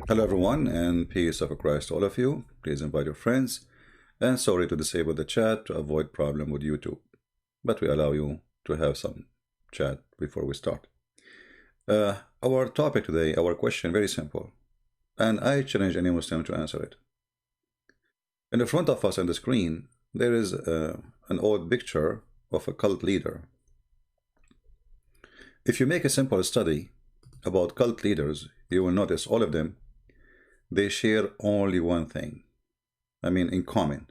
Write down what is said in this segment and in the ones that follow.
Hello everyone, and peace of Christ to all of you. Please invite your friends, and sorry to disable the chat to avoid problem with YouTube, but we allow you to have some chat before we start. Our topic today, our question, very simple, and I challenge any Muslim to answer it. In the front of us on the screen, there is an old picture of a cult leader. If you make a simple study about cult leaders, you will notice all of them, they share only one thing. In common.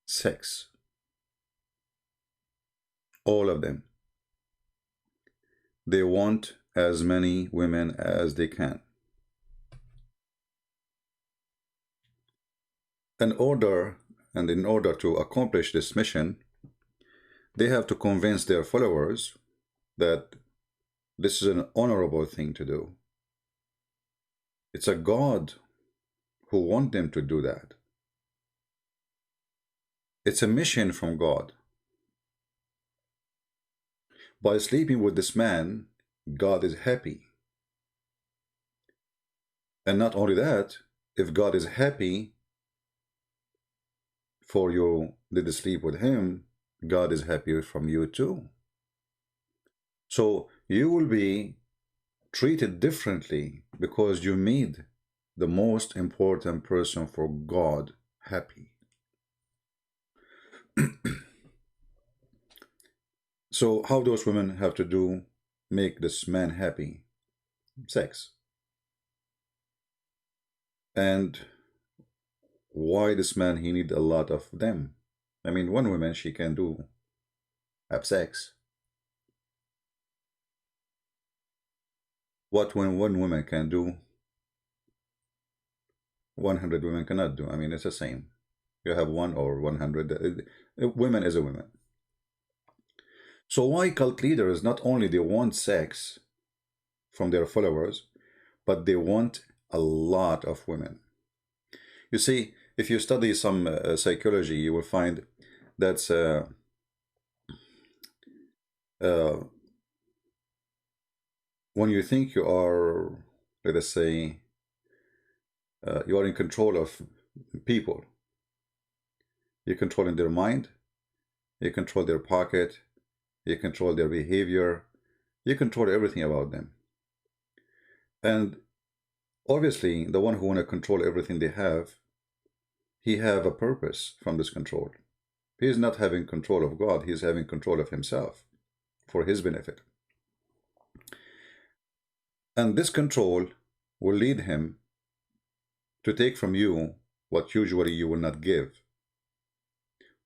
Sex. All of them. They want as many women as they can. In order to accomplish this mission, they have to convince their followers that this is an honorable thing to do. It's a God who wants them to do that. It's a mission from God. By sleeping with this man, God is happy. And not only that, if God is happy for you did sleep with him, God is happy from you too. So you will be treated differently because you made the most important person for God happy. So how those women have to make this man happy? Sex. And why this man, he need a lot of them? One woman, she can have sex. What when one woman can do, 100 women cannot do. It's the same. You have 1 or 100. Women is a woman. So why cult leaders, not only they want sex from their followers, but they want a lot of women. You see, if you study some psychology, you will find that's when you think you are, let us say, you are in control of people. You're controlling their mind, you control their pocket, you control their behavior, you control everything about them. And obviously, the one who want to control everything they have, he have a purpose from this control. He is not having control of God, he is having control of himself for his benefit. And this control will lead him to take from you what usually you will not give,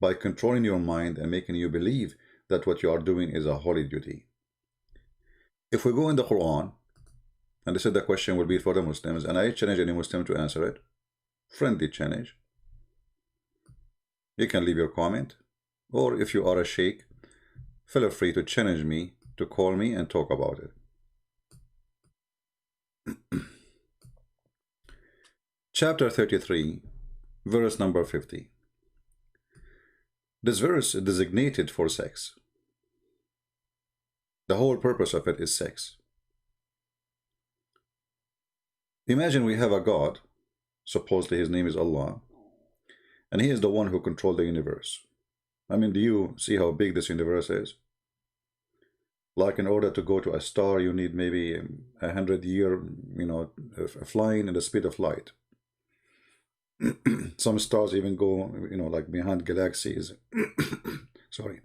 by controlling your mind and making you believe that what you are doing is a holy duty. If we go in the Quran, and this is the question will be for the Muslims, and I challenge any Muslim to answer it, friendly challenge. You can leave your comment, or if you are a sheikh, feel free to challenge me, to call me and talk about it. Chapter 33, verse number 50. This verse is designated for sex. The whole purpose of it is sex. Imagine we have a God, supposedly his name is Allah, and he is the one who controls the universe. Do you see how big this universe is? Like, in order to go to a star, you need maybe 100 years, flying in the speed of light. Some stars even go, like behind galaxies. Sorry.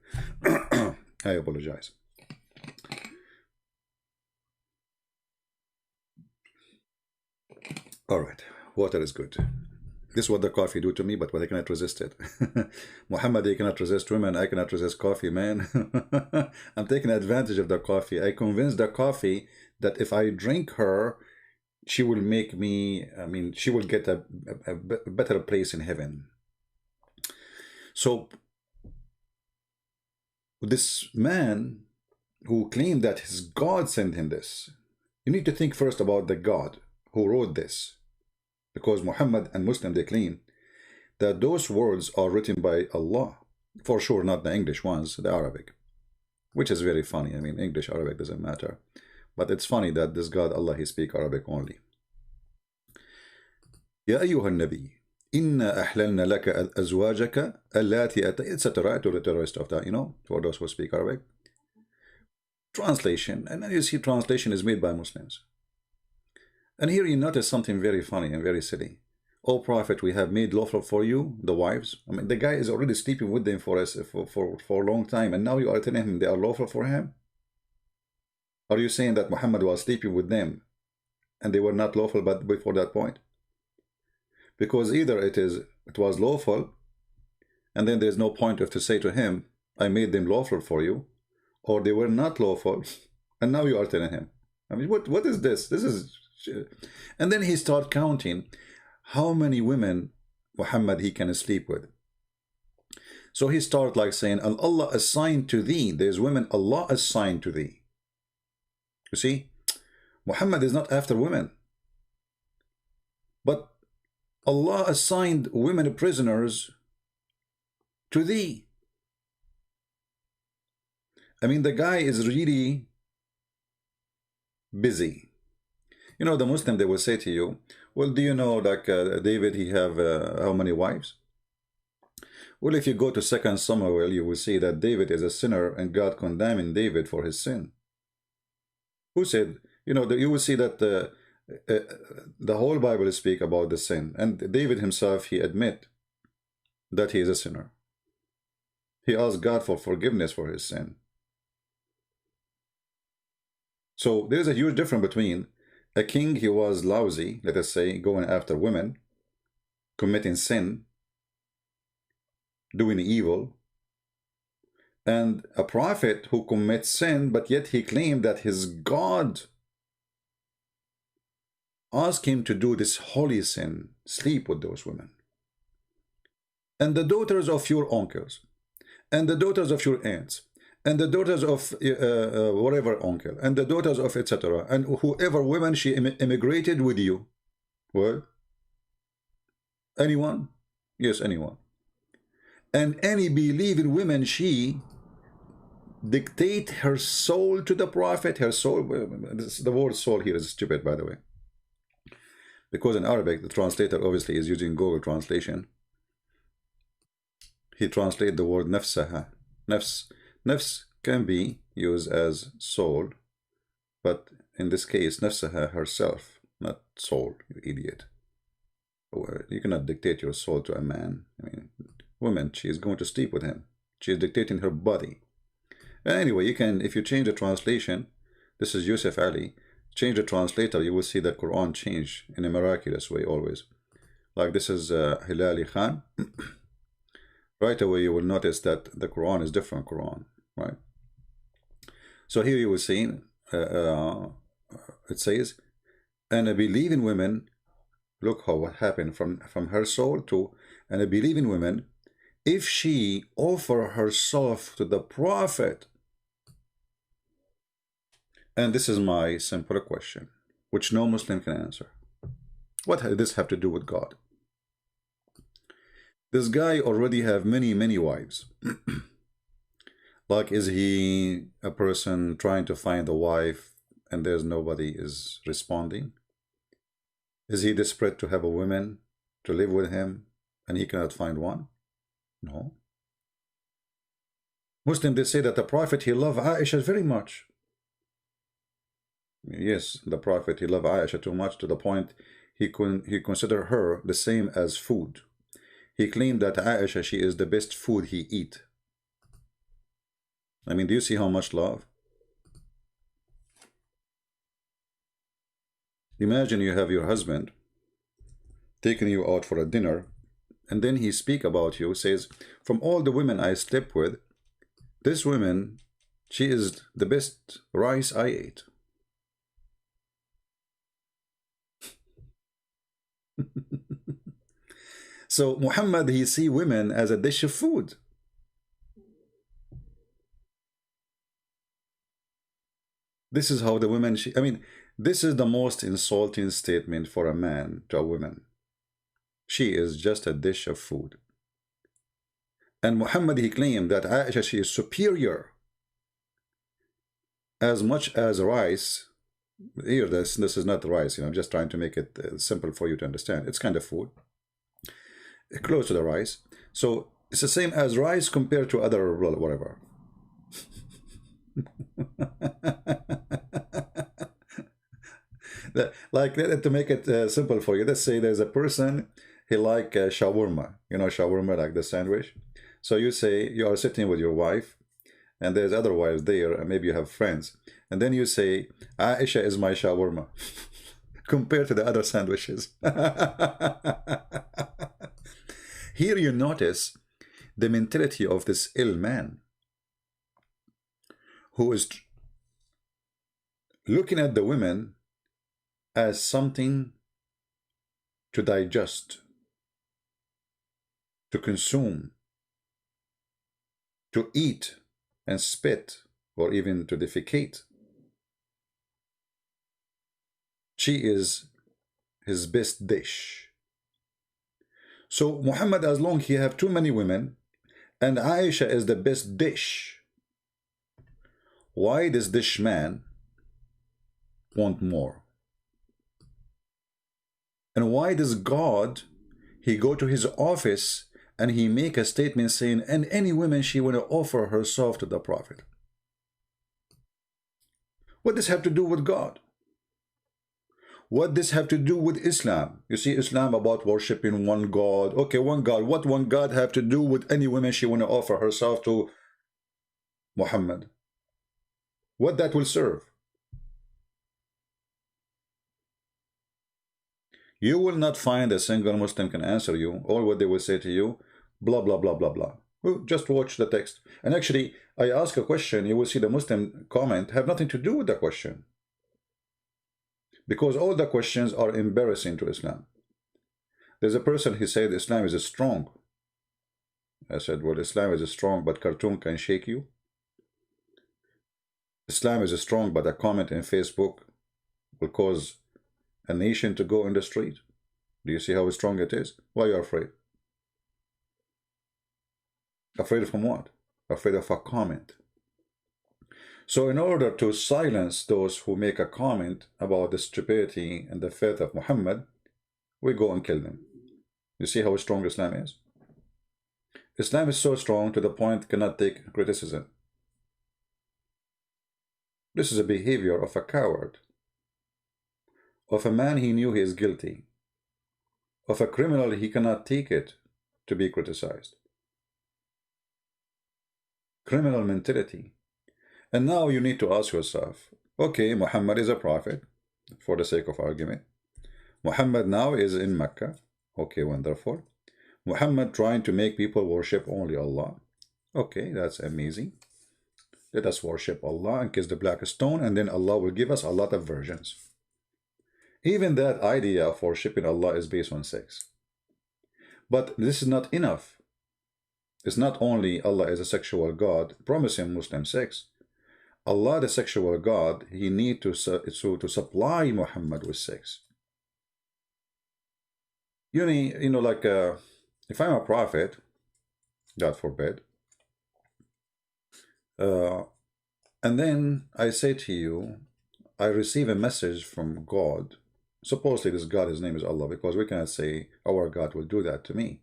I apologize. All right, water is good. This is what the coffee do to me, but I cannot resist it. Muhammad, you cannot resist women. I cannot resist coffee, man. I'm taking advantage of the coffee. I convinced the coffee that if I drink her, she will make me, she will get a better place in heaven. So this man who claimed that his God sent him this, you need to think first about the God who wrote this, because Muhammad and Muslim, they claim that those words are written by Allah, for sure not the English ones, the Arabic, which is very funny. English, Arabic doesn't matter. But it's funny that this God, Allah, he speak Arabic only. يا أيها النبي إنا أحللنا لك أزواجك اللاتي etc. to the rest of that, for those who speak Arabic. Translation, and then you see translation is made by Muslims. And here you notice something very funny and very silly. O Prophet, we have made lawful for you the wives. I mean, the guy is already sleeping with them for a long time, and now you are telling him they are lawful for him? Are you saying that Muhammad was sleeping with them and they were not lawful but before that point? Because either it was lawful, and then there's no point of to say to him, I made them lawful for you, or they were not lawful, and now you are telling him. I mean, what is this? This is... And then he start counting how many women Muhammad he can sleep with. So he start like saying, Allah assigned to thee. There's women Allah assigned to thee. You see, Muhammad is not after women, but Allah assigned women prisoners to thee. I mean, the guy is really busy. You know, the Muslim, they will say to you, well, do you know, like David, he have how many wives? Well, if you go to 2 Samuel, you will see that David is a sinner and God condemning David for his sin. Who said, you will see that the whole Bible speak about the sin, and David himself, he admit that he is a sinner. He asked God for forgiveness for his sin. So there's a huge difference between a king, he was lousy, let us say, going after women, committing sin, doing evil, and a prophet who commits sin, but yet he claimed that his God asked him to do this holy sin, sleep with those women. And the daughters of your uncles, and the daughters of your aunts, and the daughters of whatever uncle, and the daughters of etc. And whoever women she immigrated with you. Well, anyone? Yes, anyone. And any believing women, she dictate her soul to the prophet. Her soul, the word soul here is stupid, by the way. Because in Arabic, the translator obviously is using Google translation. He translated the word nafsaha. Nafs can be used as soul, but in this case, nafsaha, herself, not soul, you idiot. You cannot dictate your soul to a man. I mean, woman, she is going to sleep with him. She is dictating her body. Anyway, you can, if you change the translation, this is Yusuf Ali, change the translator, you will see that Quran change in a miraculous way always. Like this is Hilali Khan. Right away you will notice that the Quran is different Quran, right? So here you will see, it says, and a believing women, look how what happened from her soul to, and a believing woman, if she offer herself to the prophet. And this is my simple question, which no Muslim can answer. What does this have to do with God? This guy already have many wives. Like, is he a person trying to find a wife and there's nobody is responding? Is he desperate to have a woman to live with him and he cannot find one? No. Muslim, they say that the Prophet, he loved Aisha very much. Yes, the Prophet, he loved Aisha too much to the point he considered her the same as food. He claimed that Aisha, she is the best food he eat. I mean, do you see how much love? Imagine you have your husband taking you out for a dinner, and then he speak about you, says, from all the women I slept with, this woman, she is the best rice I ate. So Muhammad, he see women as a dish of food. This is how the women, I mean, this is the most insulting statement for a man to a woman. She is just a dish of food. And Muhammad, he claimed that Aisha, she is superior as much as rice Here, this is not rice. I'm just trying to make it simple for you to understand. It's kind of food, close to the rice. So it's the same as rice compared to other whatever. Like to make it simple for you, let's say there's a person, he like shawarma, shawarma, like the sandwich. So you say you are sitting with your wife, and there's other wives there, and maybe you have friends, and then you say, Aisha is my shawarma, compared to the other sandwiches. Here you notice the mentality of this ill man who is looking at the women as something to digest, to consume, to eat and spit, or even to defecate. She is his best dish. So Muhammad, as long he have too many women, and Aisha is the best dish, why does this man want more? And why does God, he go to his office and he make a statement saying, and any woman she want to offer herself to the Prophet? What does have to do with God? What does have to do with Islam? You see, Islam about worshiping one God. Okay, one God. What one God have to do with any woman she want to offer herself to Muhammad? What that will serve? You will not find a single Muslim can answer you. All what they will say to you, blah, blah, blah, blah, blah. Well, just watch the text. And actually, I ask a question, you will see the Muslim comment have nothing to do with the question. Because all the questions are embarrassing to Islam. There's a person, he said Islam is strong. I said, well, Islam is strong, but cartoon can shake you. Islam is strong, but a comment in Facebook will cause a nation to go in the street. Do you see how strong it is? Why are you afraid? Afraid from what? Afraid of a comment. So in order to silence those who make a comment about the stupidity and the faith of Muhammad, we go and kill them. You see how strong Islam is? Islam is so strong to the point it cannot take criticism. This is a behavior of a coward, of a man he knew he is guilty, of a criminal he cannot take it to be criticized. Criminal mentality. And now you need to ask yourself, okay, Muhammad is a prophet, for the sake of argument. Muhammad now is in Mecca. Okay, wonderful. Muhammad trying to make people worship only Allah. Okay, that's amazing. Let us worship Allah and kiss the black stone, and then Allah will give us a lot of virgins. Even that idea of worshiping Allah is based on sex. But this is not enough. It's not only Allah is a sexual God, promising Muslim sex. Allah, the sexual God, he need to supply Muhammad with sex. Like if I'm a prophet, God forbid, and then I say to you, I receive a message from God. Supposedly this God, his name is Allah, because we cannot say our God will do that to me.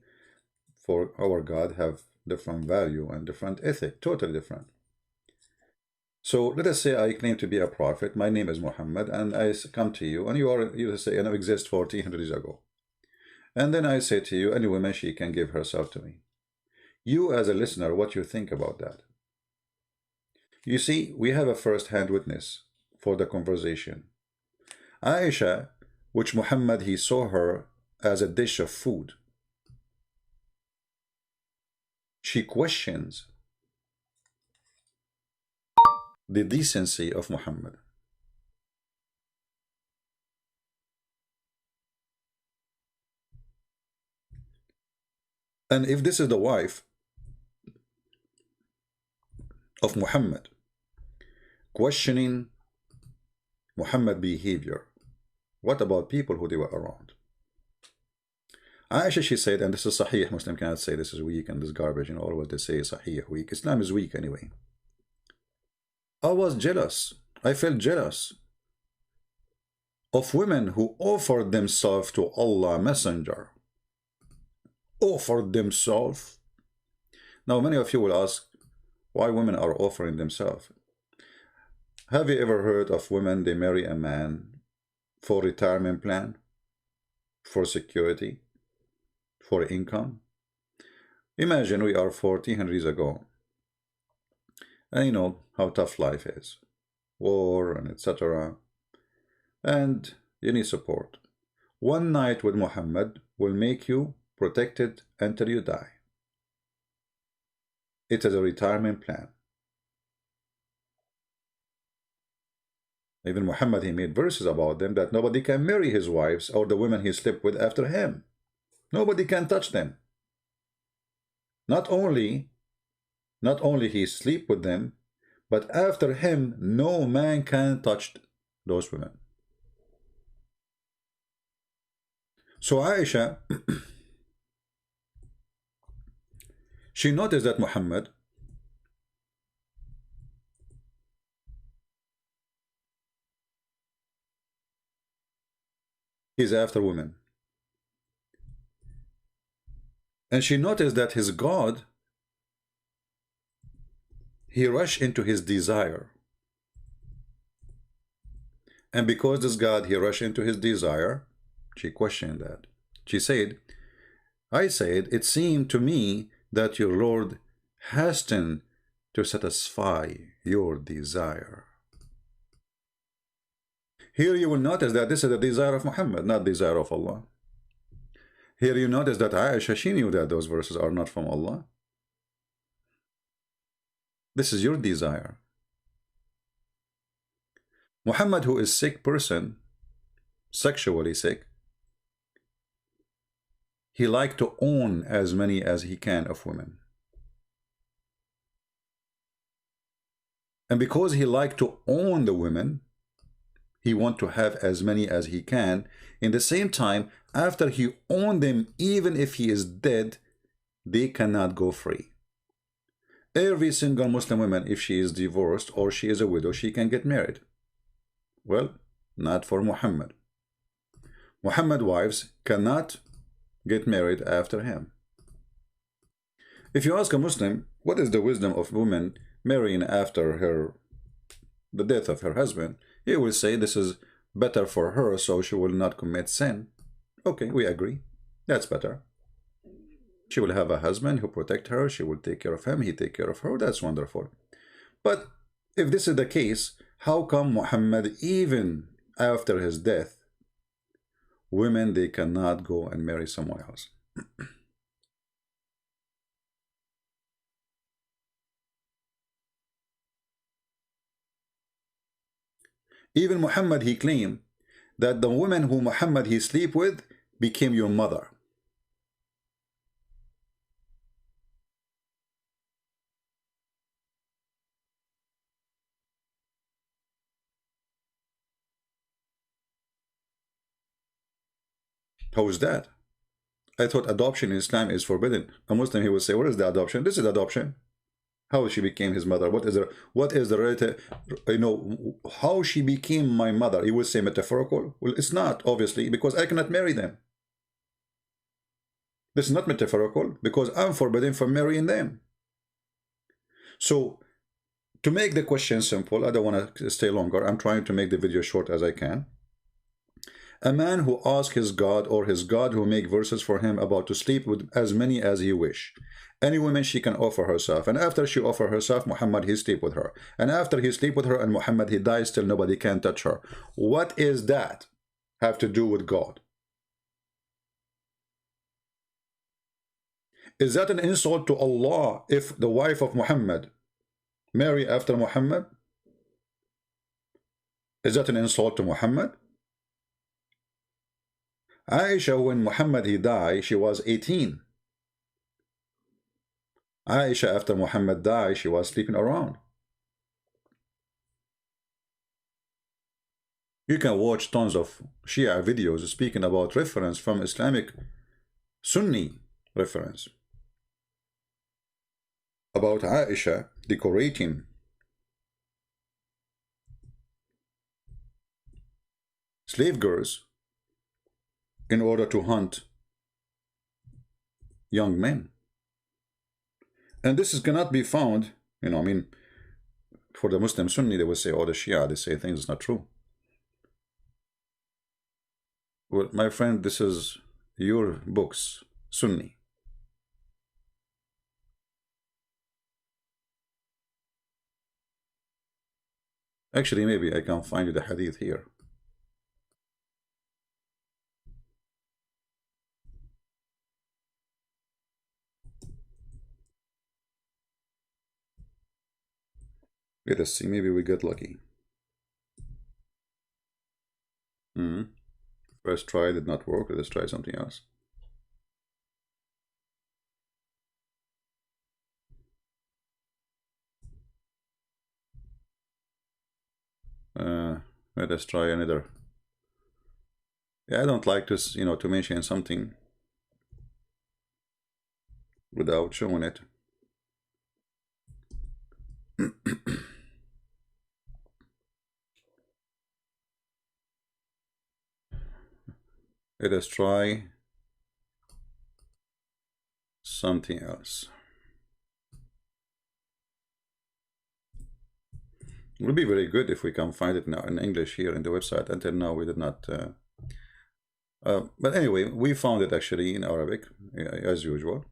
For our God have different value and different ethic, totally different. So let us say I claim to be a prophet, my name is Muhammad, and I come to you, and you say, I exist 1400 years ago. And then I say to you, any woman, she can give herself to me. You as a listener, what you think about that? You see, we have a first-hand witness for the conversation. Aisha, which Muhammad, he saw her as a dish of food. She questions the decency of Muhammad. And if this is the wife of Muhammad, questioning Muhammad behavior, what about people who they were around? Aisha, she said, and this is Sahih, Muslim cannot say this is weak and this garbage, all what they say is Sahih, weak. Islam is weak anyway. I was jealous. I felt jealous of women who offered themselves to Allah Messenger. Offered themselves. Now many of you will ask why women are offering themselves. Have you ever heard of women, they marry a man for retirement plan, for security, for income? Imagine we are 1400 years ago, and you know how tough life is, war and etc. And you need support. One night with Muhammad will make you protected until you die. It is a retirement plan. Even Muhammad, he made verses about them that nobody can marry his wives or the women he slept with after him. Nobody can touch them. Not only he sleep with them, but after him, no man can touch those women. So Aisha, she noticed that Muhammad is after women. And she noticed that his God, he rushed into his desire. And because this God, he rushed into his desire, she questioned that. She said, I said, it seemed to me that your Lord hastened to satisfy your desire. Here you will notice that this is the desire of Muhammad, not the desire of Allah. Here you notice that Aisha, she knew that those verses are not from Allah. This is your desire. Muhammad, who is sick person, sexually sick, he liked to own as many as he can of women. And because he liked to own the women, he want to have as many as he can. In the same time, after he owned them, even if he is dead, they cannot go free. Every single Muslim woman, if she is divorced or she is a widow, she can get married. Well, not for Muhammad. Muhammad wives cannot get married after him. If you ask a Muslim, what is the wisdom of women marrying after the death of her husband, he will say this is better for her so she will not commit sin. Okay, we agree. That's better. She will have a husband who protect her, she will take care of him, he take care of her. That's wonderful. But if this is the case, how come Muhammad, even after his death, women, they cannot go and marry someone else? Even Muhammad, he claimed that the woman who Muhammad he sleep with became your mother. How is that? I thought adoption in Islam is forbidden. A Muslim, he would say, what is the adoption? This is adoption. How she became his mother? What is the relative, you know, how she became my mother? He would say metaphorical. Well, it's not, obviously, because I cannot marry them. This is not metaphorical because I'm forbidden from marrying them. So, to make the question simple, I don't want to stay longer. I'm trying to make the video short as I can. A man who asks his God or his God who make verses for him about to sleep with as many as he wish. Any woman she can offer herself. And after she offer herself, Muhammad he sleep with her. And after he sleep with her and Muhammad he dies, still nobody can touch her. What is that have to do with God? Is that an insult to Allah if the wife of Muhammad marry after Muhammad? Is that an insult to Muhammad? Aisha, when Muhammad he died, she was 18. Aisha, after Muhammad died, she was sleeping around. You can watch tons of Shia videos speaking about reference from Islamic Sunni reference about Aisha decorating slave girls in order to hunt young men. And this cannot be found, I mean, for the Muslim Sunni, they will say, oh, the Shia, they say things not true. Well, my friend, this is your books, Sunni. Actually, maybe I can find you the hadith here. Let us see, maybe we get lucky. First try did not work. Let's try something else. Let us try another. Yeah, I don't like to, to mention something without showing it. Let us try something else. It would be very good if we can find it now in English here in the website. Until now, we did not. But anyway, we found it actually in Arabic, as usual.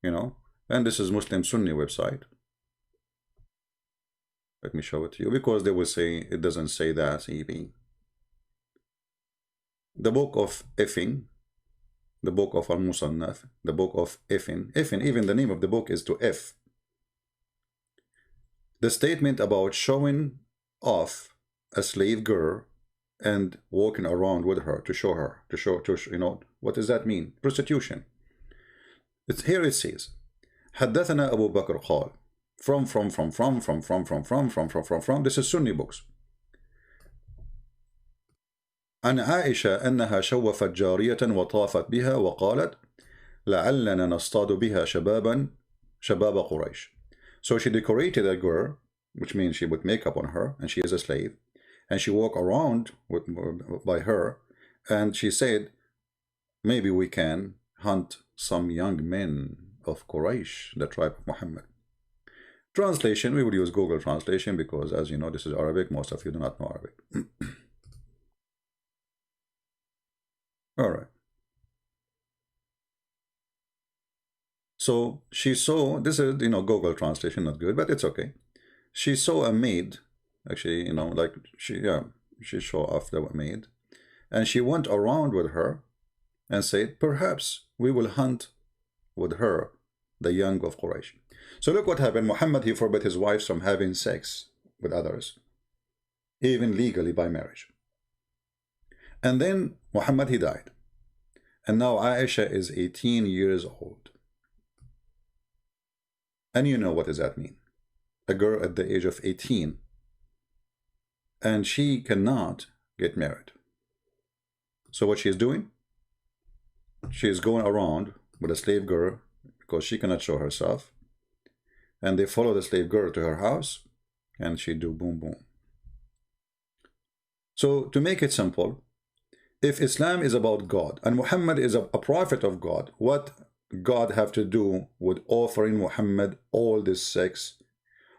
And this is Muslim Sunni website. Let me show it to you, because they will say it doesn't say that even. The book of Effin, the book of Al-Musannaf, the book of Effin, even the name of the book is to F. The statement about showing off a slave girl and walking around with her to show her, what does that mean? Prostitution. Here it says, حدثنا أبو بكر قال, from, this is Sunni books. عن عائشة أنها شوفت جارية وطافت بها وقالت لعلنا نصطاد بها شباب قريش. So she decorated a girl, which means she put makeup on her, and she is a slave, and she walked around by her, and she said, maybe we can hunt some young men of Quraysh, the tribe of Muhammad. Translation, we would use Google Translation, because as you know, this is Arabic. Most of you do not know Arabic. All right. So she saw, this is, Google Translation, not good, but it's okay. She saw a maid, actually, like she showed off the maid, and she went around with her and said, perhaps we will hunt with her the young of Quraysh. So look what happened. Muhammad, he forbid his wives from having sex with others, even legally by marriage. And then Muhammad, he died. And now Aisha is 18 years old. And you know what does that mean? A girl at the age of 18. And she cannot get married. So what she is doing? She is going around with a slave girl because she cannot show herself. And they follow the slave girl to her house. And she do boom, boom. So to make it simple, if Islam is about God and Muhammad is a prophet of God, what God have to do with offering Muhammad all this sex?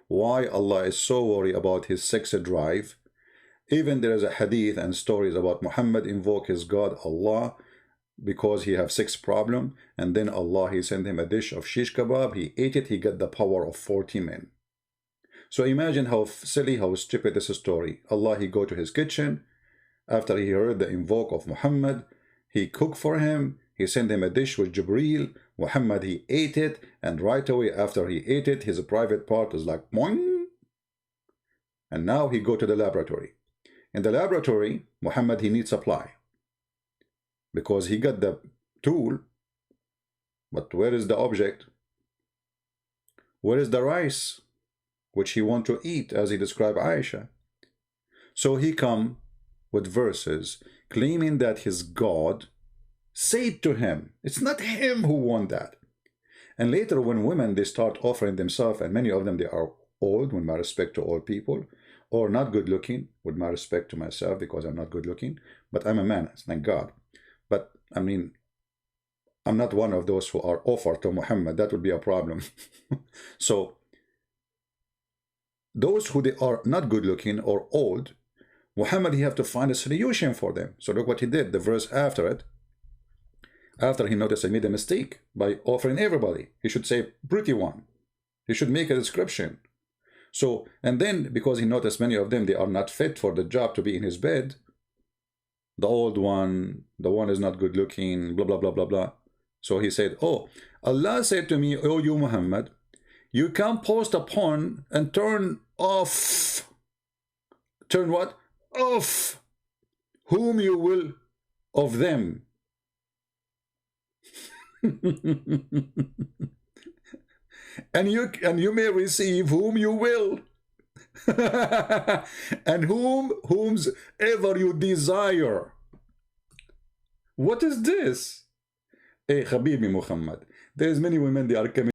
Why Allah is so worried about his sex drive? Even there is a hadith and stories about Muhammad invoke his God Allah because he have sex problem, and then Allah, he sent him a dish of shish kebab, he ate it, he got the power of 40 men. So imagine how silly, how stupid this story. Allah, he go to his kitchen after he heard the invoke of Muhammad, he cooked for him, he sent him a dish with Jibreel. Muhammad, he ate it, and right away after he ate it, his private part is like boing. And now he go to the laboratory. In the laboratory, Muhammad, he needs supply, because he got the tool, but where is the object? Where is the rice which he want to eat, as he described Aisha? So he come with verses claiming that his God said to him, it's not him who won that. And later when women, they start offering themselves, and many of them, they are old, with my respect to old people, or not good looking, with my respect to myself because I'm not good looking, but I'm a man, thank God. But I mean, I'm not one of those who are offered to Muhammad. That would be a problem. So those who they are not good looking or old, Muhammad, he have to find a solution for them. So look what he did. The verse after it, after he noticed he made a mistake by offering everybody, he should say pretty one. He should make a description. So, and then because he noticed many of them, they are not fit for the job to be in his bed. The old one, the one is not good looking, blah, blah, blah, blah, blah. So he said, oh, Allah said to me, oh, you Muhammad, you can post upon and turn off. Turn what? Off. Whom you will of them. and you may receive whom you will. And whomsoever you desire. What is this? Hey, Habibi Muhammad. There's many women, they are coming.